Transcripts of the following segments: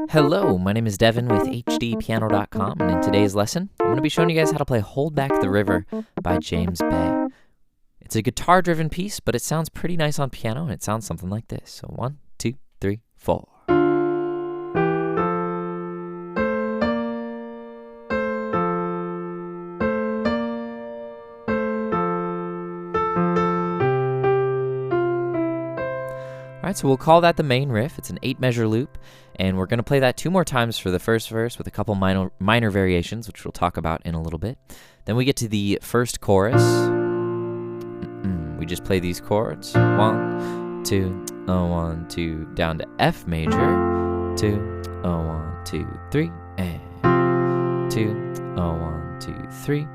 Hello, my name is Devin with HDpiano.com, and in today's lesson, I'm going to be showing you guys how to play Hold Back the River by James Bay. It's a guitar-driven piece, but it sounds pretty nice on piano, and it sounds something like this. So 1, 2, 3, 4. Alright, so we'll call that the main riff. It's an 8-measure loop, and we're going to play that 2 more times for the first verse with a couple minor variations, which we'll talk about in a little bit. Then we get to the first chorus. We just play these chords. 1, 2, 1, 2, down to F major. 2, 1, 2, 3, and 2, 1, 2, 3.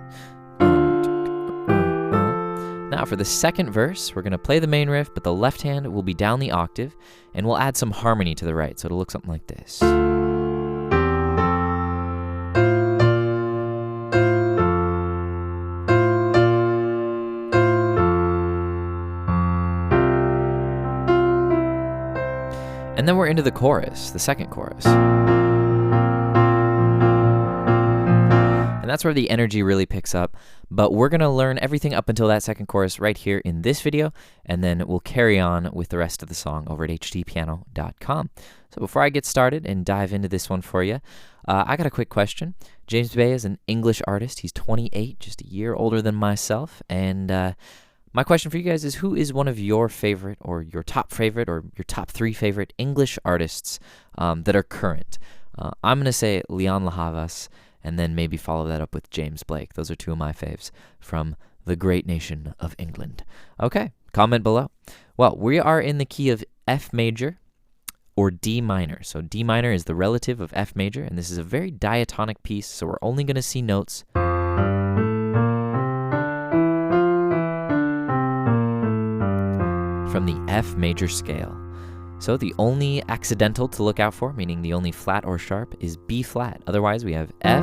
Now for the second verse, we're going to play the main riff, but the left hand will be down the octave, and we'll add some harmony to the right, so it'll look something like this. And then we're into the chorus, the second chorus. And that's where the energy really picks up, but we're going to learn everything up until that second chorus right here in this video, and then we'll carry on with the rest of the song over at HDpiano.com. So before I get started and dive into this one for you, I got a quick question. James Bay is an English artist. He's 28, just a year older than myself, and my question for you guys is, who is one of your favorite, or your top favorite, or your top 3 favorite English artists that are current? I'm going to say Leon Lahavas, and then maybe follow that up with James Blake. Those are 2 of my faves from the great nation of England. Okay, comment below. Well, we are in the key of F major or D minor. So D minor is the relative of F major, and this is a very diatonic piece, so we're only going to see notes from the F major scale. So the only accidental to look out for, meaning the only flat or sharp, is B flat. Otherwise, we have F,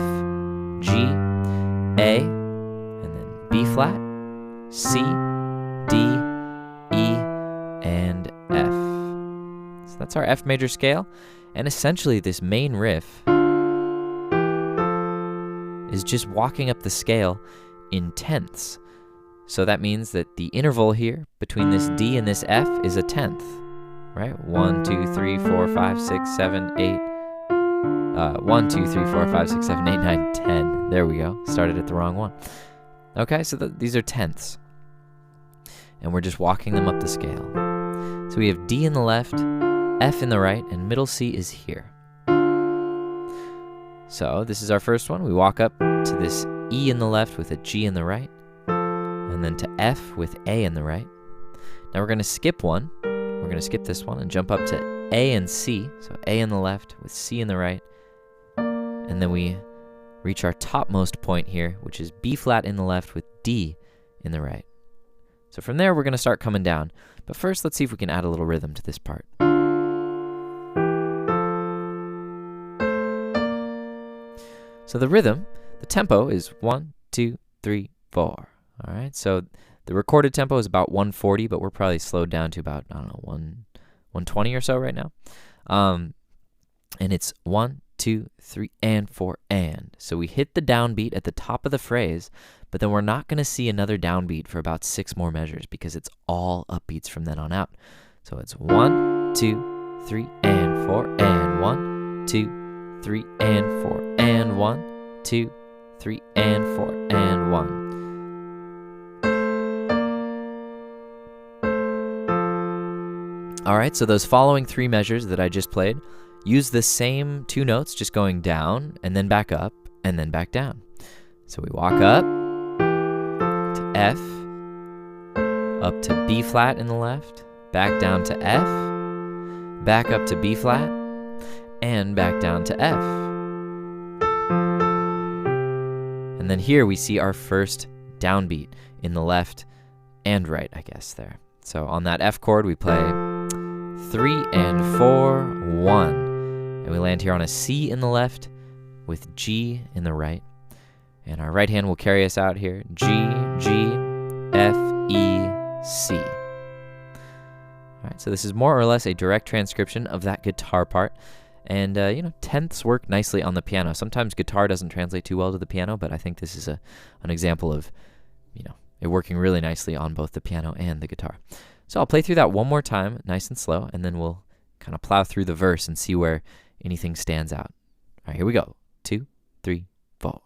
G, A, and then B flat, C, D, E, and F. So that's our F major scale. And essentially, this main riff is just walking up the scale in tenths. So that means that the interval here between this D and this F is a tenth. Right? 1, 2, 3, 4, 5, 6, 7, 8. 1, 2, 3, 4, 5, 6, 7, 8, 9, 10. There we go. Started at the wrong one. Okay, so these are tenths. And we're just walking them up the scale. So we have D in the left, F in the right, and middle C is here. So this is our first one. We walk up to this E in the left with a G in the right, and then to F with A in the right. Now we're going to skip one. We're going to skip this one and jump up to A and C. So A in the left with C in the right. And then we reach our topmost point here, which is B flat in the left with D in the right. So from there, we're going to start coming down. But first, let's see if we can add a little rhythm to this part. So the rhythm, the tempo is 1, 2, 3, 4. All right, so the recorded tempo is about 140, but we're probably slowed down to about, 120 or so right now. And it's 1, 2, 3, and 4, and. So we hit the downbeat at the top of the phrase, but then we're not going to see another downbeat for about 6 more measures because it's all upbeats from then on out. So it's 1, 2, 3, and 4, and 1, 2, 3, and 4, and 1, 2, 3, and 4, and 1. All right, so those following 3 measures that I just played use the same 2 notes, just going down and then back up and then back down. So we walk up to F, up to B flat in the left, back down to F, back up to B flat, and back down to F. And then here we see our first downbeat in the left and right, I guess, there. So on that F chord, we play 3 and 4, 1. And we land here on a C in the left with G in the right. And our right hand will carry us out here. G, G, F, E, C. All right, so this is more or less a direct transcription of that guitar part. And, tenths work nicely on the piano. Sometimes guitar doesn't translate too well to the piano, but I think this is an example of, it working really nicely on both the piano and the guitar. So I'll play through that one more time, nice and slow, and then we'll kind of plow through the verse and see where anything stands out. All right, here we go. 2, 3, 4.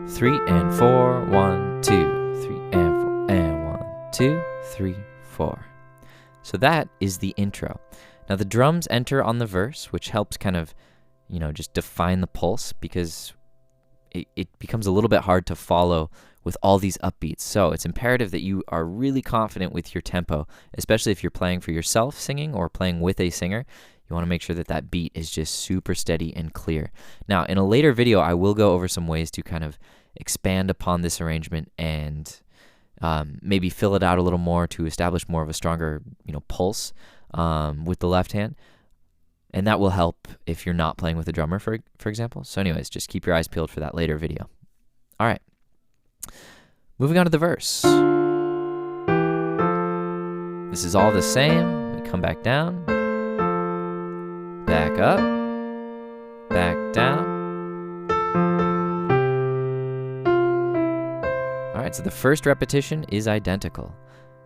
Three and 4, 1, 2, 3 and 4, and 1, 2, 3, 4. So that is the intro. Now the drums enter on the verse, which helps kind of, just define the pulse, because it becomes a little bit hard to follow with all these upbeats. So it's imperative that you are really confident with your tempo, especially if you're playing for yourself singing or playing with a singer. You want to make sure that that beat is just super steady and clear. Now, in a later video, I will go over some ways to kind of expand upon this arrangement and maybe fill it out a little more to establish more of a stronger, pulse with the left hand. And that will help if you're not playing with a drummer, for example. So anyways, just keep your eyes peeled for that later video. All right. Moving on to the verse. This is all the same. We come back down, back up, back down. All right, so the first repetition is identical.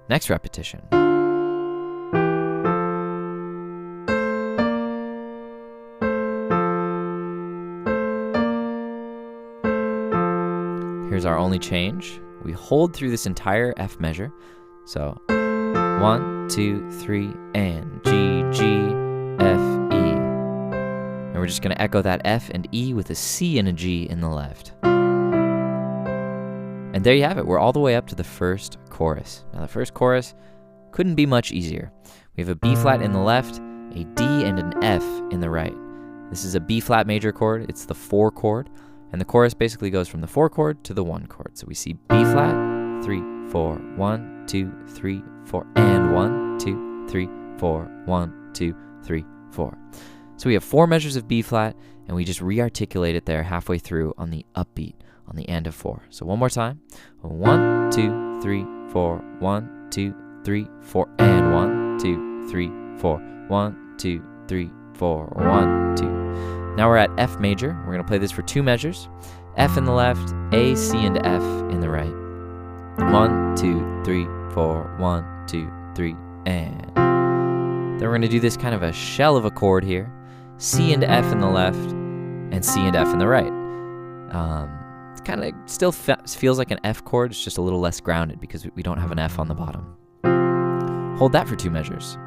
Next repetition. Here's our only change. We hold through this entire F measure. So 1, 2, 3, and G, G, F, E. And we're just going to echo that F and E with a C and a G in the left. And there you have it. We're all the way up to the first chorus. Now the first chorus couldn't be much easier. We have a B flat in the left, a D and an F in the right. This is a B flat major chord. It's the 4 chord. And the chorus basically goes from the 4 chord to the 1 chord. So we see B flat, 3, 4, 1, 2, 3, 4, and 1, 2, 3, 4, 1, 2, 3, 4. So we have 4 measures of B flat, and we just re-articulate it there halfway through on the upbeat on the end of 4. So one more time. 1, 2, 3, 4, 1, 2, 3, 4, and 1, 2, 3, 4, 1, 2, 3, 4, 1, 2. Now we're at F major. We're going to play this for 2 measures. F in the left, A, C, and F in the right. 1, 2, 3, 4, 1, 2, 3, and. Then we're going to do this kind of a shell of a chord here. C and F in the left, and C and F in the right. It's kind of still feels like an F chord. It's just a little less grounded because we don't have an F on the bottom. Hold that for 2 measures.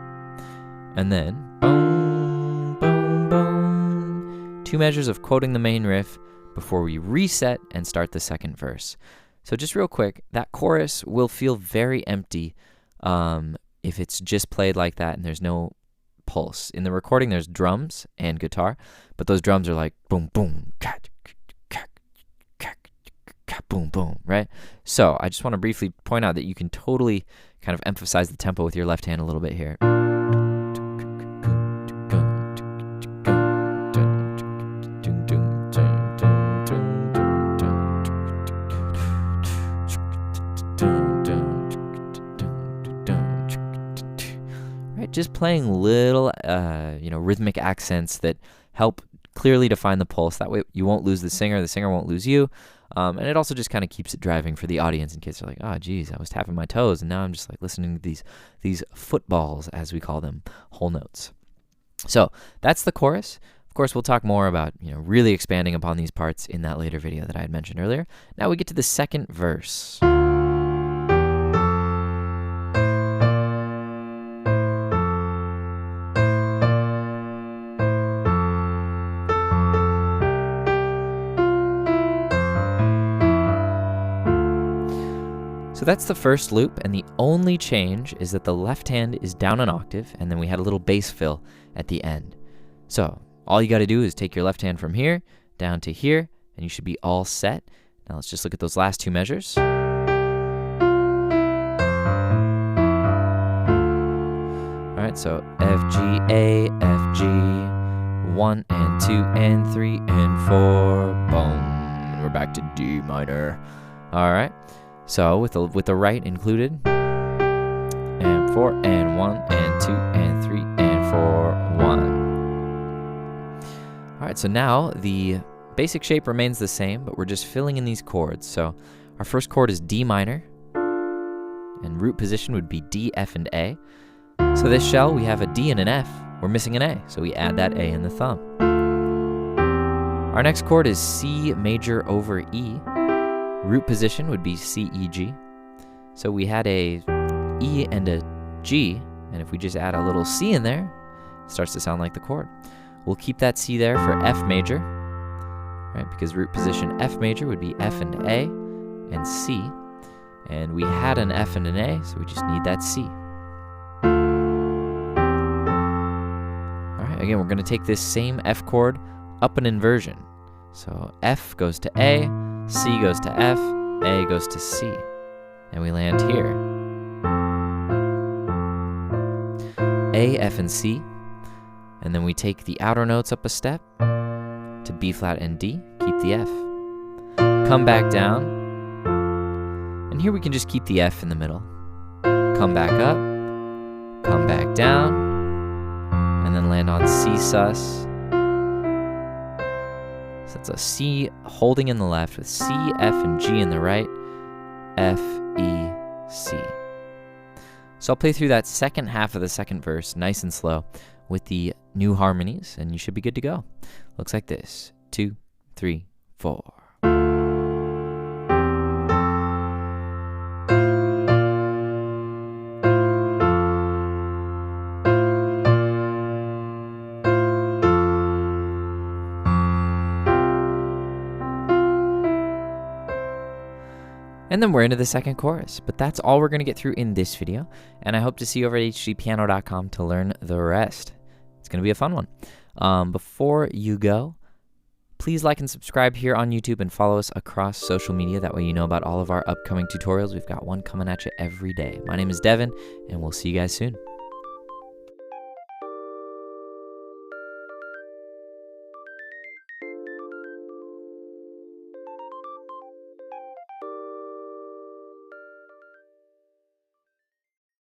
And then, boom, boom, boom. 2 measures of quoting the main riff before we reset and start the second verse. So just real quick, that chorus will feel very empty if it's just played like that and there's no pulse. In the recording, there's drums and guitar, but those drums are like boom, boom, cat, cat, cat, cat, boom, boom, right? So I just want to briefly point out that you can totally kind of emphasize the tempo with your left hand a little bit here. Just playing little, rhythmic accents that help clearly define the pulse. That way you won't lose the singer won't lose you. And it also just kind of keeps it driving for the audience in case they're like, oh, geez, I was tapping my toes, and now I'm just like listening to these footballs, as we call them, whole notes. So that's the chorus. Of course, we'll talk more about, really expanding upon these parts in that later video that I had mentioned earlier. Now we get to the second verse. So that's the first loop, and the only change is that the left hand is down an octave, and then we had a little bass fill at the end. So all you got to do is take your left hand from here down to here, and you should be all set. Now let's just look at those last 2 measures. All right, so F, G, A, F, G, 1 and 2 and 3 and 4, boom. we're back to D minor. All right. So with the right included, and 4 and 1 and 2 and 3 and 4 1. All right. So now the basic shape remains the same, but we're just filling in these chords. So our first chord is D minor, and root position would be D, F, and A. So this shell, we have a D and an F. We're missing an A, so we add that A in the thumb. Our next chord is C major over E. Root position would be C, E, G. So we had a E and a G, and if we just add a little C in there, it starts to sound like the chord. We'll keep that C there for F major, right? Because root position F major would be F and A and C. And we had an F and an A, so we just need that C. All right, again, we're going to take this same F chord up an inversion. So F goes to A, C goes to F, A goes to C. And we land here. A, F, and C. And then we take the outer notes up a step to B flat and D, keep the F. Come back down. And here we can just keep the F in the middle. Come back up, come back down, and then land on C sus. So that's a C holding in the left with C, F, and G in the right, F, E, C. So I'll play through that second half of the second verse nice and slow with the new harmonies, and you should be good to go. Looks like this. 2, 3, 4. And then we're into the second chorus, but that's all we're going to get through in this video, and I hope to see you over at HDpiano.com to learn the rest. It's going to be a fun one. Before you go, please like and subscribe here on YouTube and follow us across social media. That way you know about all of our upcoming tutorials. We've got one coming at you every day. My name is Devin, and we'll see you guys soon.